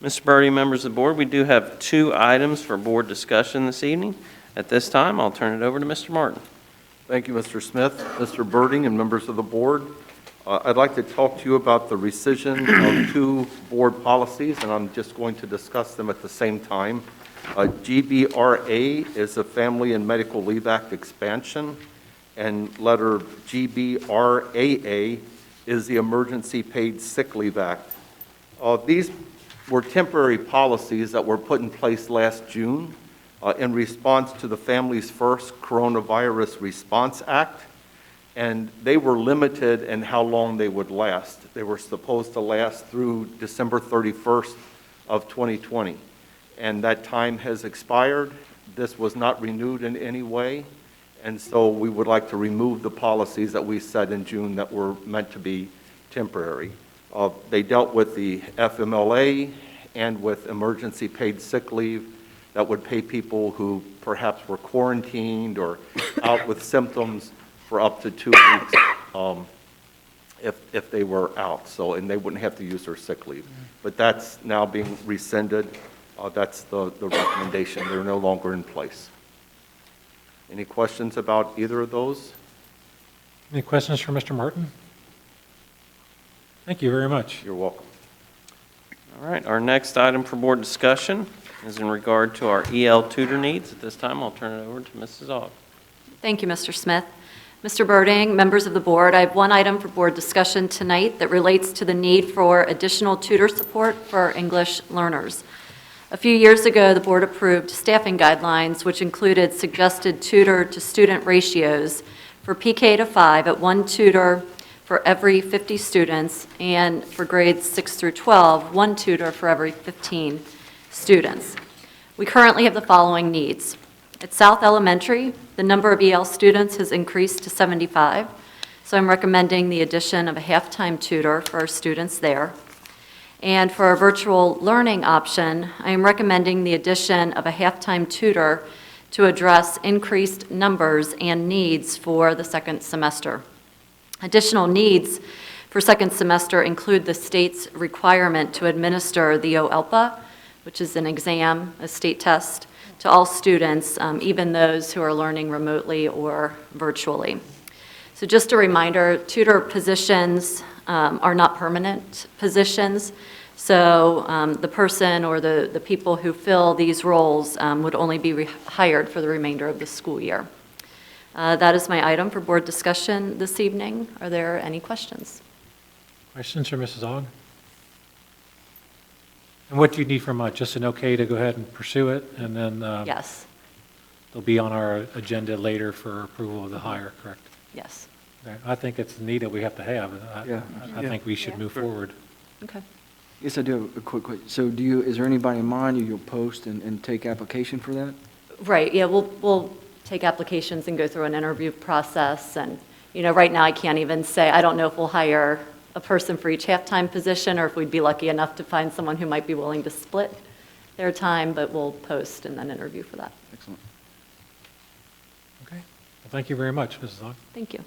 Mr. Birdie, members of the board, we do have 2 items for board discussion this evening. At this time, I'll turn it over to Mr. Martin. Thank you, Mr. Smith, Mr. Birding, and members of the board. I'd like to talk to you about the rescission of 2 board policies, and I'm just going to discuss them at the same time. GBRA is the Family and Medical Leave Act expansion, and letter GBRAA is the Emergency Paid Sick Leave Act. These were temporary policies that were put in place last June in response to the Families First Coronavirus Response Act, and they were limited in how long they would last. They were supposed to last through December 31st of 2020, and that time has expired. This was not renewed in any way, and so we would like to remove the policies that we set in June that were meant to be temporary. They dealt with the FMLA and with emergency paid sick leave that would pay people who perhaps were quarantined or out with symptoms for up to 2 weeks if they were out, and they wouldn't have to use their sick leave. But that's now being rescinded. That's the recommendation. They're no longer in place. Any questions about either of those? Any questions for Mr. Martin? Thank you very much. You're welcome. All right, our next item for board discussion is in regard to our EL tutor needs. At this time, I'll turn it over to Mrs. Aug. Thank you, Mr. Smith. Mr. Birding, members of the board, I have one item for board discussion tonight that relates to the need for additional tutor support for English learners. A few years ago, the board approved staffing guidelines which included suggested tutor-to-student ratios for PK to 5 at 1 tutor for every 50 students, and for grades 6 through 12, 1 tutor for every 15 students. We currently have the following needs. At South Elementary, the number of EL students has increased to 75, so I'm recommending the addition of a half-time tutor for our students there. And for our virtual learning option, I am recommending the addition of a half-time tutor to address increased numbers and needs for the second semester. Additional needs for second semester include the state's requirement to administer the OELPA, which is an exam, a state test, to all students, even those who are learning remotely or virtually. So just a reminder, tutor positions are not permanent positions, so the person or the people who fill these roles would only be hired for the remainder of the school year. That is my item for board discussion this evening. Are there any questions? Questions for Mrs. Aug? And what do you need from us? Just an okay to go ahead and pursue it, and then Yes. they'll be on our agenda later for approval of the hire, correct? Yes. Okay. I think it's a need that we have to have. I think we should Yeah. move forward. Okay. Yes, I do have a quick question. So is there anybody in mind you'll post and take application for that? Right, yeah, we'll take applications and go through an interview process, and, right now I can't even say, I don't know if we'll hire a person for each half-time position, or if we'd be lucky enough to find someone who might be willing to split their time, but we'll post and then interview for that. Excellent. Okay. Well, thank you very much, Mrs. Aug. Thank you.